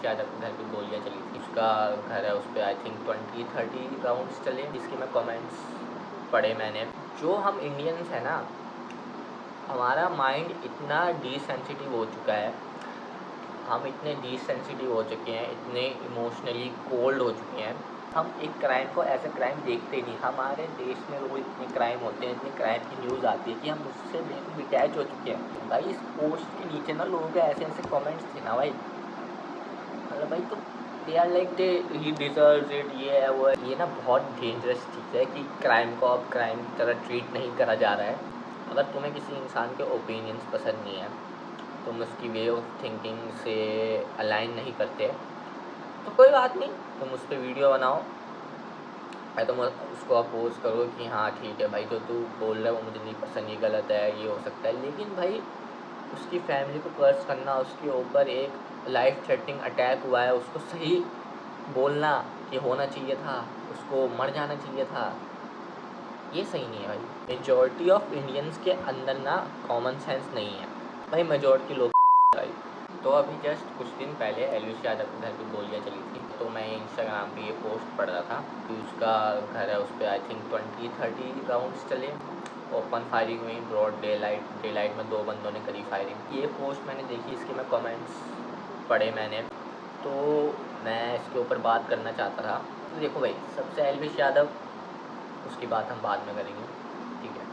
एलविश यादव के घर पे गोलियाँ चली थी। उसका घर है, उस पर आई थिंक 20-30 राउंड्स चले, जिसके मैं कमेंट्स पढ़े मैंने। जो हम इंडियंस हैं ना, हमारा माइंड इतना डिसेंसिटिव हो चुका है, हम इतने डिसेंसिटिव हो चुके हैं, इतने इमोशनली कोल्ड हो चुके हैं, हम एक क्राइम को एज ए क्राइम देखते नहीं। हमारे देश में रोज इतने क्राइम होते हैं, इतनी क्राइम की न्यूज़ आती है कि हम उससे बिल्कुल डिटैच हो चुके हैं। भाई इस पोस्ट के नीचे ना लोगों के ऐसे ऐसे कमेंट्स थे ना भाई, मतलब भाई तो they are like they he deserves it, ये है वो है। ये ना बहुत डेंजरस चीज़ है कि क्राइम को अब क्राइम की तरह ट्रीट नहीं करा जा रहा है। अगर तुम्हें किसी इंसान के ओपिनियंस पसंद नहीं है, तुम उसकी वे ऑफ थिंकिंग से अलाइन नहीं करते, तो कोई बात नहीं, तुम उस पर वीडियो बनाओ या तुम उसको अपोज करो कि हाँ ठीक है भाई, जो तू बोल रहा है वो मुझे नहीं पसंद, ये गलत है, ये हो सकता है। लेकिन भाई उसकी फैमिली को कर्स करना, उसके ऊपर एक लाइफ थ्रेटनिंग अटैक हुआ है, उसको सही बोलना कि होना चाहिए था, उसको मर जाना चाहिए था, ये सही नहीं है भाई। मेजॉरिटी ऑफ इंडियंस के अंदर ना कॉमन सेंस नहीं है भाई, मेजॉरिटी लोग भाई। तो अभी जस्ट कुछ दिन पहले एलविश यादव के घर पे गोलियाँ चली थी, तो मैं इंस्टाग्राम पे ये पोस्ट पढ़ रहा था कि उसका घर है, उस पर आई थिंक 20-30 राउंड्स चले, ओपन फायरिंग हुई, ब्रॉड डे लाइट में 2 बंदों ने करी फायरिंग। ये पोस्ट मैंने देखी, इसके मैं कमेंट्स पढ़े मैंने, तो मैं इसके ऊपर बात करना चाहता था। तो देखो भाई, सबसे एलविश यादव, उसकी बात हम बाद में करेंगे, ठीक है।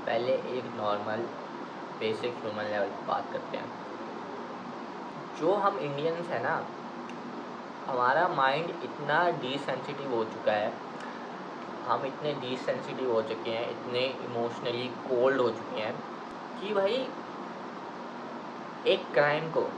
पहले एक नॉर्मल बेसिक ह्यूमन लेवल पर बात करते हैं। जो हम इंडियंस हैं ना, हमारा माइंड इतना डिसेंसिटिव हो चुका है, हम इतने डिसेंसिटिव हो चुके हैं, इतने इमोशनली कोल्ड हो चुके हैं कि भाई एक क्राइम को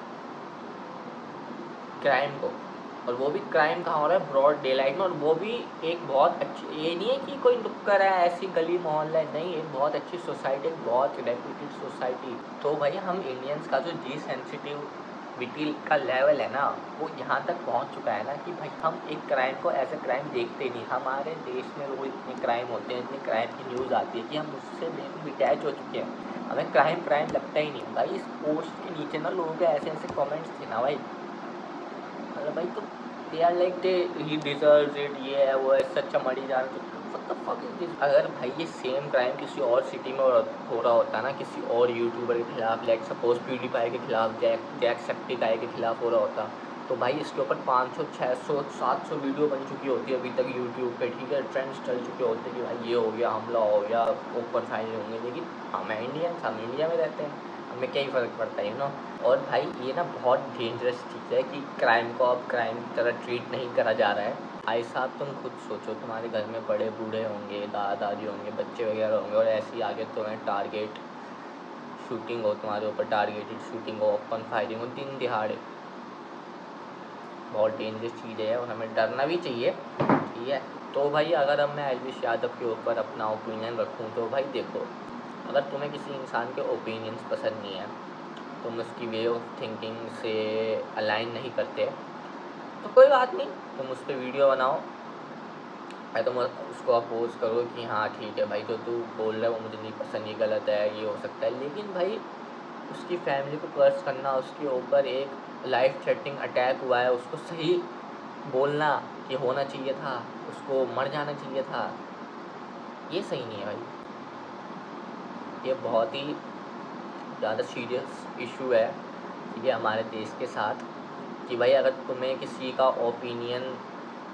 और वो भी क्राइम कहाँ हो रहा है, ब्रॉड डे लाइट में, और वो भी एक बहुत अच्छी, ये नहीं है कि कोई नुक्कड़ है, ऐसी गली मोहल्ला है, नहीं, एक बहुत अच्छी सोसाइटी, बहुत रेप्यूटेड सोसाइटी। तो भाई हम इंडियंस का जो डिसेंसिटिविटी का लेवल है ना, वो यहाँ तक पहुँच चुका है ना कि भाई हम एक क्राइम को एज ए क्राइम देखते नहीं। हमारे देश में रोज इतने क्राइम होते हैं, इतनी क्राइम की न्यूज़ आती है कि हम उससे बिल्कुल डिटैच हो चुके हैं, हमें क्राइम लगता ही नहीं। भाई इस पोस्ट के नीचे ना लोगों के ऐसे ऐसे कमेंट्स थे ना भाई, मतलब भाई तो they are like they he deserves it, ये है वो है, इससे अच्छा मर ही जाना। तो what the fuck is this? अगर भाई ये सेम क्राइम किसी और सिटी में हो रहा होता ना, किसी और यूट्यूबर के खिलाफ, लाइक सपोज प्यूडीफाई के खिलाफ, जैक्सेप्टिफाई के खिलाफ हो रहा होता, तो भाई इसके ऊपर 500, 600, 700 वीडियो बन चुकी होती है अभी तक यूट्यूब पे, ठीक है, ट्रेंड्स चल चुके होते कि भाई ये हो गया, हमला हो गया, ओपन फायर होंगे। लेकिन हम इंडियंस, हम इंडिया में रहते हैं, हमें क्या ही फ़र्क पड़ता है, और भाई ये ना बहुत डेंजरस चीज़ है कि क्राइम को अब क्राइम की तरह ट्रीट नहीं करा जा रहा है। भाई साहब तुम खुद सोचो, तुम्हारे घर में बड़े बूढ़े होंगे, दादा दादी होंगे, बच्चे वगैरह होंगे, और ऐसे ही आगे तुम्हें टारगेट शूटिंग हो, तुम्हारे ऊपर टारगेटेड शूटिंग हो, ओपन फायरिंग हो दिन दिहाड़े, बहुत डेंजरस चीज़ है और हमें डरना भी चाहिए, ठीक है। तो भाई अगर अब मैं एलविश यादव के ऊपर अपना ओपिनियन रखूँ, तो भाई देखो, अगर तुम्हें किसी इंसान के ओपिनियंस पसंद नहीं है, तुम उसकी वे ऑफ थिंकिंग से अलाइन नहीं करते, तो कोई बात नहीं, तुम उस पर वीडियो बनाओ या तुम उसको अपोज करो कि हाँ ठीक है भाई, जो तू बोल रहा है वो मुझे नहीं पसंद, ये गलत है, ये हो सकता है। लेकिन भाई उसकी फैमिली को कर्स करना, उसके ऊपर एक लाइफ थ्रेटनिंग अटैक हुआ है, उसको सही बोलना कि होना चाहिए था, उसको मर जाना चाहिए था, ये सही नहीं है भाई। ये बहुत ही ज़्यादा सीरियस इशू है, ठीक है, हमारे देश के साथ, कि भाई अगर तुम्हें किसी का ओपिनियन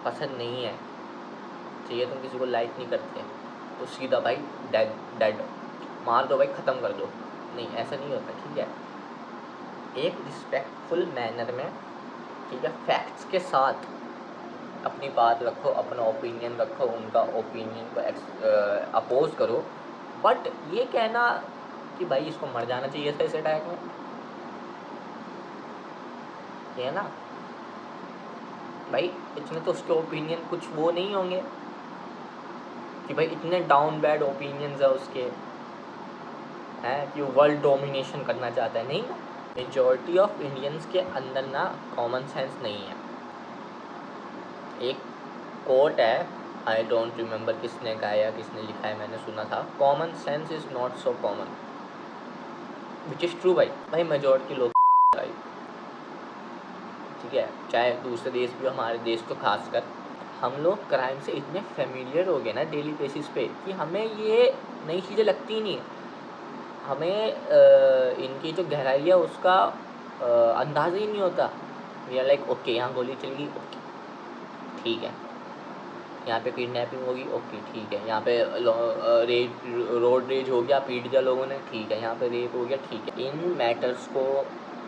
पसंद नहीं है, ठीक है, तुम किसी को लाइक नहीं करते, तो सीधा भाई डेड मार दो भाई, ख़त्म कर दो। नहीं, ऐसा नहीं होता, ठीक है। एक रिस्पेक्टफुल मैनर में, ठीक है, फैक्ट्स के साथ अपनी बात रखो, अपना ओपिनियन रखो, उनका ओपिनियन को अपोज करो। बट ये कहना कि भाई इसको मर जाना चाहिए था इस अटैक में, ये है ना भाई, इसमें तो उसके ओपिनियन कुछ वो नहीं होंगे कि भाई इतने डाउन बैड ओपिनियंस है उसके, हैं कि वो वर्ल्ड डोमिनेशन करना चाहता है, नहीं ना। मेजॉरिटी ऑफ इंडियंस के अंदर ना कॉमन सेंस नहीं है। एक कोट है, आई डोंट रिमेंबर किसने कहा या किसने लिखा है, मैंने सुना था, common sense is not so common, which is true भाई। भाई मेजॉरिटी लोग भाई, ठीक है, चाहे दूसरे देश भी हो, हमारे देश तो खासकर, हम लोग क्राइम से इतने फेमिलियर हो गए ना डेली बेसिस पे कि हमें ये नई चीज़ें लगती ही नहीं है। हमें इनकी जो गहराई है उसका अंदाज़ा ही नहीं होता। वी आर लाइक ओके, यहाँ गोली चल गई, ओके ठीक है, यहाँ पे किडनैपिंग होगी, ओके ठीक है, यहाँ पे रोड रेज हो गया, पीट दिया लोगों ने, ठीक है, यहाँ पे रेप हो गया, ठीक है। इन मैटर्स को,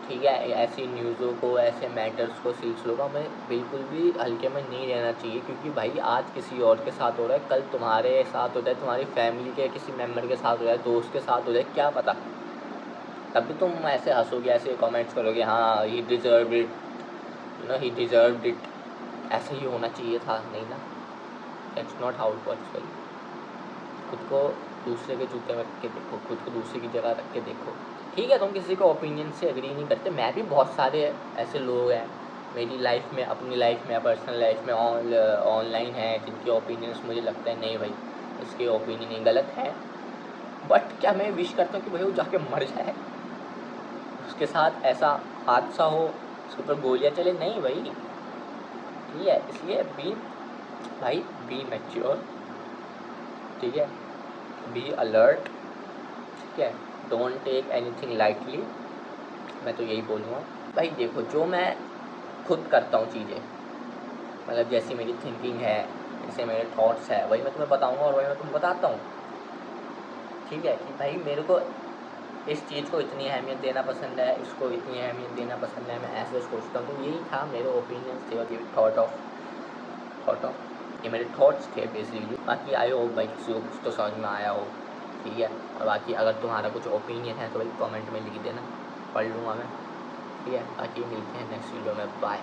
ठीक है, ऐसी न्यूज़ों को, ऐसे मैटर्स को, सिलसिलों को हमें बिल्कुल भी हल्के में नहीं लेना चाहिए, क्योंकि भाई आज किसी और के साथ हो रहा है, कल तुम्हारे साथ हो जाए, तुम्हारी फैमिली के किसी मेम्बर के साथ हो जाए, दोस्त के साथ हो जाए, क्या पता। तभी तुम ऐसे हंसोगे, ऐसे कमेंट्स करोगे, हाँ he deserve it, he deserve it, ऐसे ही होना चाहिए था, नहीं ना, that's not how it works. खुद को दूसरे के जूते में रख के देखो, खुद को दूसरे की जगह रख के देखो। ठीक है, तुम किसी को ओपिनियन से एग्री नहीं करते, मैं भी बहुत सारे ऐसे लोग हैं मेरी लाइफ में, अपनी लाइफ में, पर्सनल लाइफ में, ऑनलाइन है, जिनके ओपिनियंस मुझे लगता है नहीं भाई इसके ओपिनियन ही गलत है, बट क्या मैं विश करता हूँ कि भाई वो जाके मर जाए, उसके साथ ऐसा हादसा हो, उसके ऊपर गोलियाँ चले, नहीं भाई। ठीक है, इसलिए बी मैच्योर, ठीक है, बी अलर्ट, ठीक है, डोंट टेक एनीथिंग लाइटली। मैं तो यही बोलूँगा भाई। देखो, जो मैं खुद करता हूँ चीज़ें, मतलब जैसी मेरी थिंकिंग है, जैसे मेरे थॉट्स है, वही मैं तुम्हें बताऊँगा और वही मैं तुम्हें बताता हूँ। ठीक है, कि भाई मेरे को इस चीज़ को इतनी अहमियत देना पसंद है, इसको इतनी अहमियत देना पसंद है, मैं ऐसे सोचता हूँ। तो यही था, मेरे ओपिनियंस थे और ये थॉट ऑफ ये मेरे थॉट्स थे बेसिकली। बाकी आई होप भाई किसी को कुछ तो समझ में आया हो, ठीक है। और बाकी अगर तुम्हारा कुछ ओपिनियन है तो भाई कमेंट में लिख देना, पढ़ लूँगा मैं, ठीक है। बाकी मिलते हैं नेक्स्ट वीडियो में, बाय।